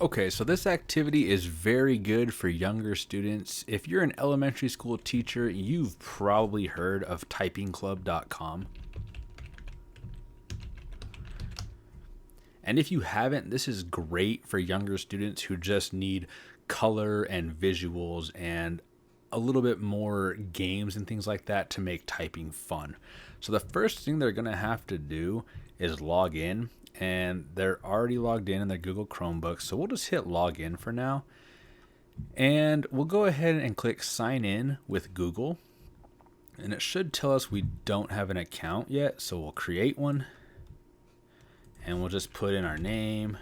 Okay, so this activity is very good for younger students. If you're an elementary school teacher, you've probably heard of typingclub.com. And if you haven't, this is great for younger students who just need color and visuals and a little bit more games and things like that to make typing fun. So the first thing they're going to have to do is log in, and they're already logged in their Google Chromebook. So we'll just hit login for now. And we'll go ahead and click sign in with Google. And it should tell us we don't have an account yet, so we'll create one. And we'll just put in our name.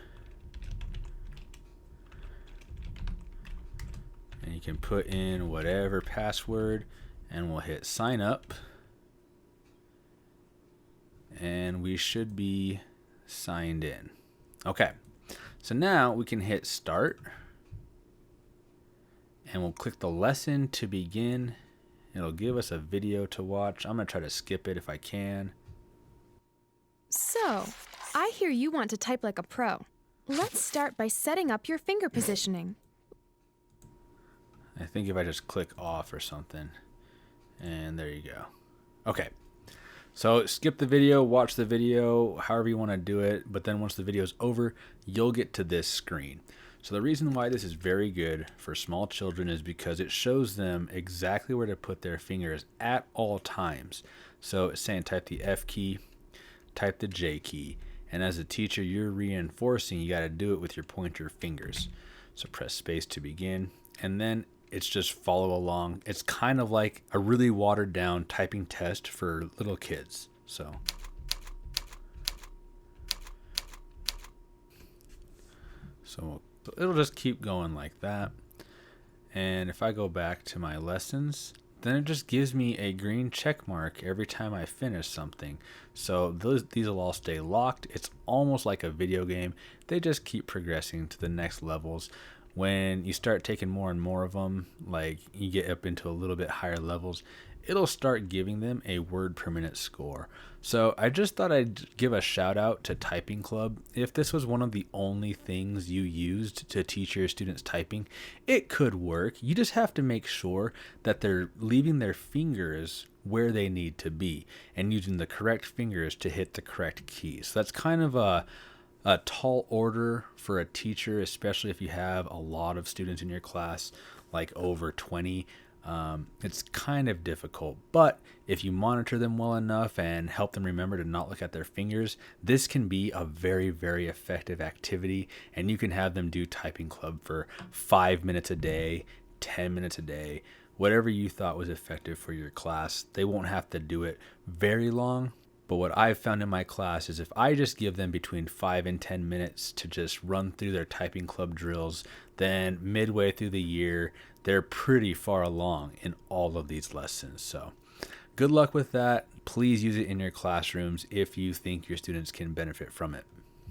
And you can put in whatever password, and we'll hit sign up. And we should be signed in. Okay, so now we can hit start. And we'll click the lesson to begin. It'll give us a video to watch. I'm going to try to skip it if I can. So, I hear you want to type like a pro. Let's start by setting up your finger positioning. I think if I just click off or something, and there you go. Okay, so skip the video, watch the video, however you want to do it, but then once the video is over, you'll get to this screen. So the reason why this is very good for small children is because it shows them exactly where to put their fingers at all times. So it's saying type the F key, type the J key, and as a teacher, you're reinforcing you got to do it with your pointer fingers. So press space to begin, and then it's just follow along. It's kind of like a really watered down typing test for little kids. So it'll just keep going like that. And if I go back to my lessons, then it just gives me a green check mark every time I finish something. So these will all stay locked. It's almost like a video game. They just keep progressing to the next levels. When you start taking more and more of them, like you get up into a little bit higher levels, it'll start giving them a word per minute score. So I just thought I'd give a shout out to Typing Club. If this was one of the only things you used to teach your students typing, it could work. You just have to make sure that they're leaving their fingers where they need to be and using the correct fingers to hit the correct keys. So that's kind of a tall order for a teacher, especially if you have a lot of students in your class, like over 20. It's kind of difficult, but if you monitor them well enough and help them remember to not look at their fingers, this can be a very, very effective activity, and you can have them do Typing Club for 5 minutes a day, 10 minutes a day, whatever you thought was effective for your class. They won't have to do it very long. But what I've found in my class is if I just give them between 5 and 10 minutes to just run through their Typing Club drills, then midway through the year, they're pretty far along in all of these lessons. So good luck with that. Please use it in your classrooms if you think your students can benefit from it.